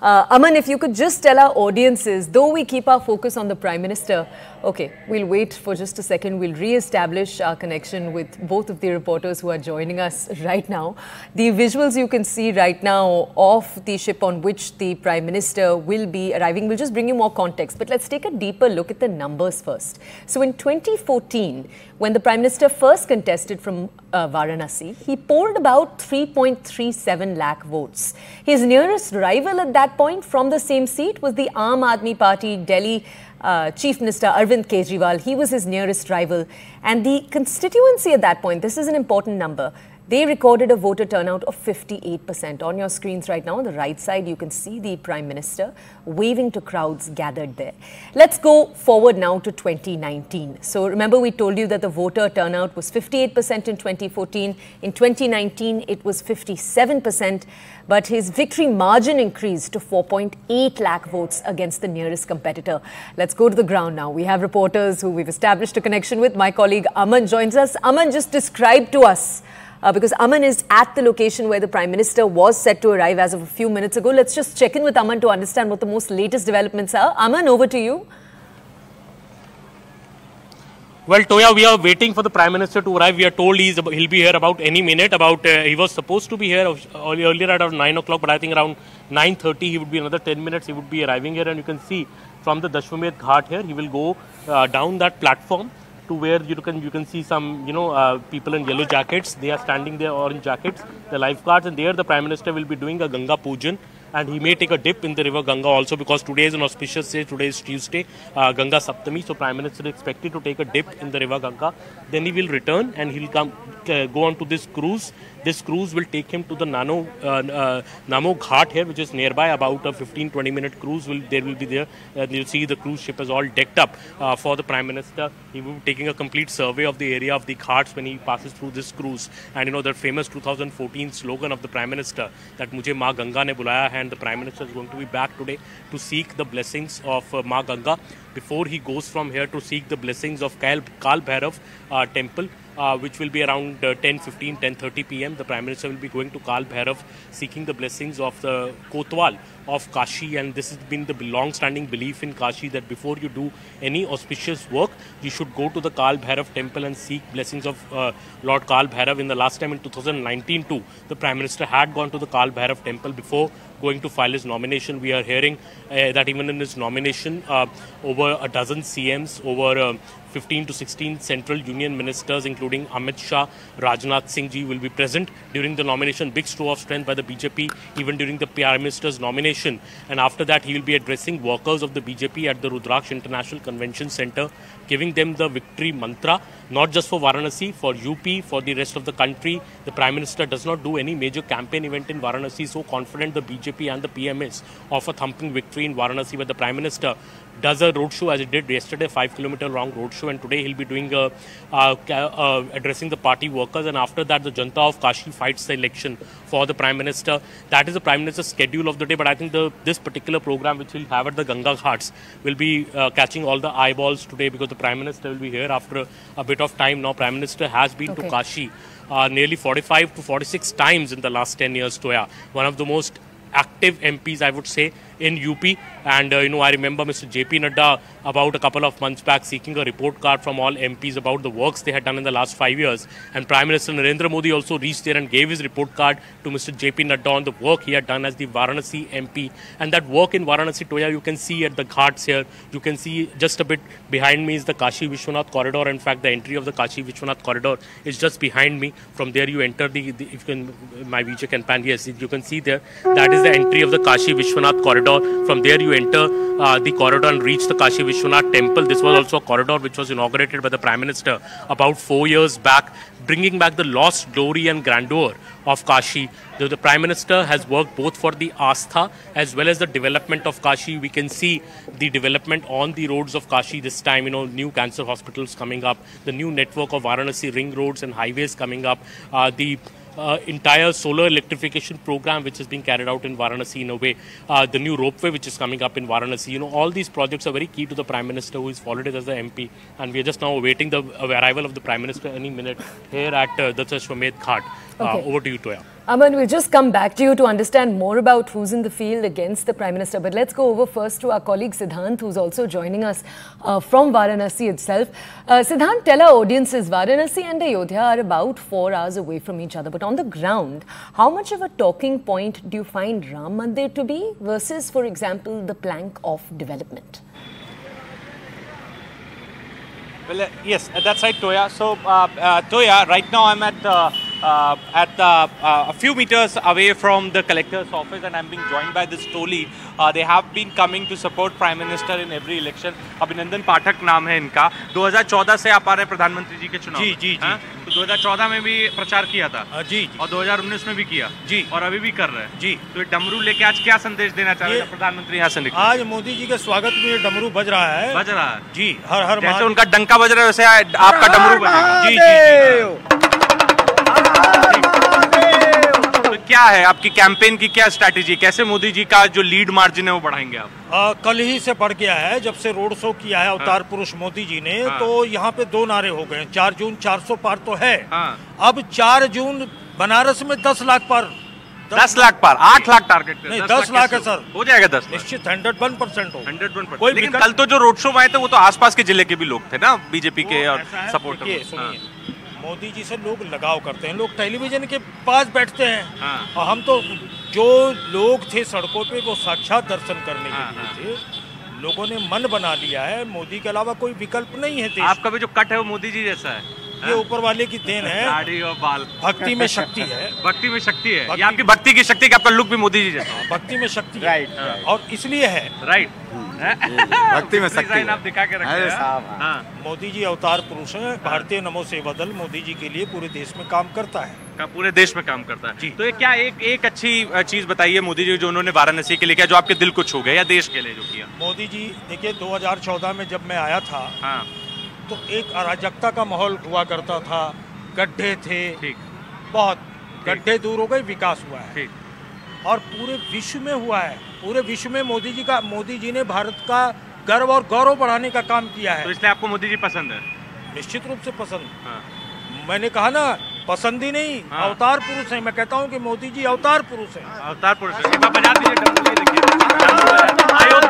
Aman, if you could just tell our audiences, though we keep our focus on the Prime Minister, okay, we'll wait for just a second. We'll re-establish our connection with both of the reporters who are joining us right now. The visuals you can see right now of the ship on which the Prime Minister will be arriving will just bring you more context. But let's take a deeper look at the numbers first. So in 2014, when the Prime Minister first contested from Varanasi, he polled about 3.37 lakh votes. His nearest rival at that point from the same seat was the Aam Aadmi Party Delhi Chief Minister Arvind Kejriwal. He was his nearest rival. And the constituency at that point, this is an important number, they recorded a voter turnout of 58%. On your screens right now, on the right side, you can see the Prime Minister waving to crowds gathered there. Let's go forward now to 2019. So remember, we told you that the voter turnout was 58% in 2014. In 2019, it was 57%. But his victory margin increased to 4.8 lakh votes against the nearest competitor. Let's go to the ground now. We have reporters who we've established a connection with. My colleague Aman joins us. Aman, just describe to us, because Aman is at the location where the Prime Minister was set to arrive as of a few minutes ago. Let's just check in with Aman to understand what the most latest developments are. Aman, over to you. Well, Toya, we are waiting for the Prime Minister to arrive. We are told he'll be here about any minute. He was supposed to be here earlier at around 9 o'clock, but I think around 9:30 he would be another 10 minutes. He would be arriving here, and you can see from the Dashwamedh Ghat here, he will go down that platform to where you can see some people in yellow jackets. They are standing there, orange jackets, the lifeguards, and there the Prime Minister will be doing a Ganga Pujan, and he may take a dip in the river Ganga also, because today is an auspicious day. Today is Tuesday, Ganga Saptami, so Prime Minister is expected to take a dip in the river Ganga. Then he will return and he'll go on to this cruise. This cruise will take him to the Namo Ghat here, which is nearby. About a 15-20 minute cruise will be there. You'll see the cruise ship is all decked up for the Prime Minister. He will be taking a complete survey of the area of the ghats when he passes through this cruise. And the famous 2014 slogan of the Prime Minister, that Mujhe Maa Ganga ne bulaya hai, and the Prime Minister is going to be back today to seek the blessings of Maa Ganga before he goes from here to seek the blessings of Kal Bhairav temple. Which will be around 10:30 p.m. The Prime Minister will be going to Kal Bhairav, seeking the blessings of the Kotwal of Kashi, and this has been the long-standing belief in Kashi that before you do any auspicious work, you should go to the Kal Bhairav temple and seek blessings of Lord Kal Bhairav. In the last time in 2019 too, the Prime Minister had gone to the Kal Bhairav temple before going to file his nomination. We are hearing that even in his nomination, over a dozen CMs, over 15 to 16 central union ministers, including Amit Shah, Rajnath Singh ji, will be present during the nomination. Big show of strength by the BJP, even during the Prime Minister's nomination. And after that, he will be addressing workers of the BJP at the Rudraksh International Convention Center, giving them the victory mantra, not just for Varanasi, for UP, for the rest of the country. The Prime Minister does not do any major campaign event in Varanasi. So confident the BJP and the PM is of a thumping victory in Varanasi, where the Prime Minister does a roadshow as he did yesterday, 5-kilometer long roadshow, and today he'll be doing addressing the party workers, and after that the Janta of Kashi fights the election for the Prime Minister. That is the Prime Minister's schedule of the day, but I think this particular program which we'll have at the Ganga Ghats will be catching all the eyeballs today, because the Prime Minister will be here after a bit of time now. Prime Minister has been to Kashi nearly 45 to 46 times in the last 10 years, Toya. One of the most active MPs, I would say, in UP. And, I remember Mr. JP Nadda about a couple of months back seeking a report card from all MPs about the works they had done in the last 5 years. And Prime Minister Narendra Modi also reached there and gave his report card to Mr. JP Nadda on the work he had done as the Varanasi MP. And that work in Varanasi, Toya, you can see at the ghats here. You can see just a bit behind me is the Kashi Vishwanath corridor. In fact, the entry of the Kashi Vishwanath corridor is just behind me. From there you enter if you can, my VJ can pan, yes, you can see there. That is the entry of the Kashi Vishwanath corridor. From there you enter the corridor and reach the Kashi Vishwanath temple. This was also a corridor which was inaugurated by the Prime Minister about 4 years back, bringing back the lost glory and grandeur of Kashi. The Prime Minister has worked both for the Astha as well as the development of Kashi. We can see the development on the roads of Kashi this time, new cancer hospitals coming up, the new network of Varanasi ring roads and highways coming up, the entire solar electrification program which is being carried out in Varanasi in a way, the new ropeway which is coming up in Varanasi. All these projects are very key to the Prime Minister, who is followed as the MP, and we are just now awaiting the arrival of the Prime Minister any minute here at the Dashwamedh Ghat. Okay. Over to you, Toya. Aman, we'll just come back to you to understand more about who's in the field against the Prime Minister. But let's go over first to our colleague Siddhant, who's also joining us from Varanasi itself. Siddhant, tell our audiences, Varanasi and Ayodhya are about 4 hours away from each other. But on the ground, how much of a talking point do you find Ram Mandir to be versus, for example, the plank of development? Well, yes, that's right, Toya. So, Toya, right now I'm at a few meters away from the collector's office, and I'm being joined by this Toli. They have been coming to support Prime Minister in every election. अभिनंदन पाठक नाम है इनका। 2014 से आप आ रहे हैं प्रधानमंत्री जी के चुनाव। जी जी जी। तो 2014 में भी प्रचार किया था। जी। और 2019 में भी किया। जी। और अभी भी कर रहे हैं। जी। तो डमरू लेके आज क्या संदेश देना चाह रहे हैं प्रधानमंत्री यहाँ से निकले? आज मोदी जी के स्वागत में डमरू बज रहा है। बज रहा है। जी, हर हर जैसे उनका डंका बज रहा है वैसे आपका डमरू बजेगा। जी जी। तो क्या है आपकी कैंपेन की क्या स्ट्रैटेजी, कैसे मोदी जी का जो लीड मार्जिन है वो बढ़ाएंगे आप? कल ही से बढ़ गया है, जब से रोड शो किया है अवतार पुरुष मोदी जी ने। तो यहाँ पे 2 नारे हो गए। 4 जून 400 पार तो है। अब 4 जून बनारस में 10 लाख पार। 10 लाख पार, 8 लाख टारगेट नहीं, 10 लाख है सर। हो जाएगा 10 निश्चित 101% हो। 101%। लेकिन कल तो जो रोड शो में आए थे वो तो आसपास के जिले के भी लोग थे ना, बीजेपी के और सपोर्टर। सुनिए, मोदी जी से लोग लगाव करते हैं, लोग टेलीविजन के पास बैठते हैं। और हम तो जो लोग थे सड़कों पे वो साक्षात दर्शन करने के लिए थे। लोगों ने मन बना लिया है, मोदी के अलावा कोई विकल्प नहीं है देश। आपका भी जो कट है वो मोदी जी जैसा है। ये ऊपर वाले की देन है। दाढ़ी और बाल। भक्ति में शक्ति है। भक्ति में शक्ति है। ये आपकी भक्ति की शक्ति, आपका लुक भी मोदी जी जैसा। भक्ति में शक्ति है और इसलिए है। राइट। भक्ति में शक्ति आप दिखा के रखे हैं। मोदी जी अवतार पुरुष हैं। भारतीय नमो सेवा दल मोदी जी के लिए पूरे देश में काम करता है। पूरे देश में काम करता है। तो ये क्या एक अच्छी चीज बताइए मोदी जी जो उन्होंने वाराणसी के लिए किया, जो आपके दिल को छू गया, या देश के लिए जो किया? मोदी जी देखिए, 2014 में जब मैं आया था तो एक अराजकता का माहौल हुआ करता था। गड्ढे थे, बहुत गड्ढे दूर हो गए, विकास हुआ है और पूरे विश्व में हुआ है। पूरे विश्व में मोदी जी ने भारत का गर्व और गौरव बढ़ाने का काम किया है। तो इसलिए आपको मोदी जी पसंद है? निश्चित रूप से पसंद। मैंने कहा ना, पसंद ही नहीं, अवतार पुरुष है। मैं कहता हूँ कि मोदी जी अवतार पुरुष है। अवतार पुरुष है।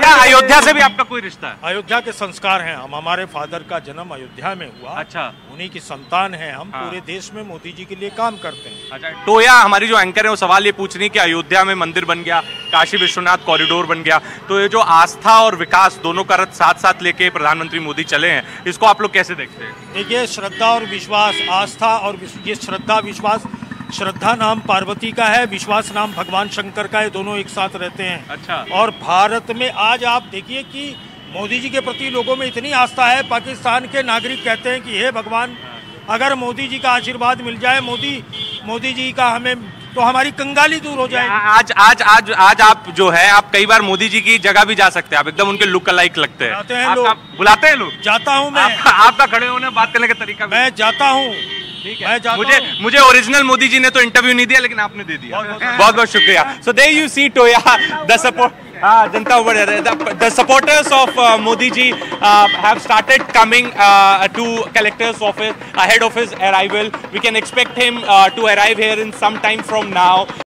अयोध्या से भी आपका कोई रिश्ता है? अयोध्या के संस्कार हैं हम। हमारे फादर का जन्म अयोध्या में हुआ। अच्छा। उन्हीं की संतान है हम। पूरे देश में मोदी जी के लिए काम करते हैं। अच्छा, टोया हमारी जो एंकर है वो सवाल ये पूछ रही है कि अयोध्या में मंदिर बन गया, काशी विश्वनाथ कॉरिडोर बन गया, तो ये जो आस्था और विकास दोनों का रथ साथ साथ लेके प्रधानमंत्री मोदी चले हैं, इसको आप लोग कैसे देखते हैं? देखिए, श्रद्धा और विश्वास, आस्था और ये श्रद्धा विश्वास, श्रद्धा नाम पार्वती का है, विश्वास नाम भगवान शंकर का है। दोनों एक साथ रहते हैं। अच्छा। और भारत में आज आप देखिए कि मोदी जी के प्रति लोगों में इतनी आस्था है। पाकिस्तान के नागरिक कहते हैं कि हे भगवान, अगर मोदी जी का आशीर्वाद मिल जाए, मोदी जी का हमें, तो हमारी कंगाली दूर हो जाए। आज आप जो है, आप कई बार मोदी जी की जगह भी जा सकते हैं। आप एकदम उनके लुक अलाइक लगते हैं। बुलाते हैं लोग? जाता हूँ मैं। आपका खड़े होने बात करने का तरीका? मैं जाता हूँ। मुझे ओरिजिनल मोदी जी ने तो इंटरव्यू नहीं दिया, लेकिन आपने दे दिया। बहुत बहुत शुक्रिया। सो देयर यू सी टोया, the support the supporters of Modi ji have started coming to collector's office ahead of his arrival. We can expect him to arrive here in some time from now.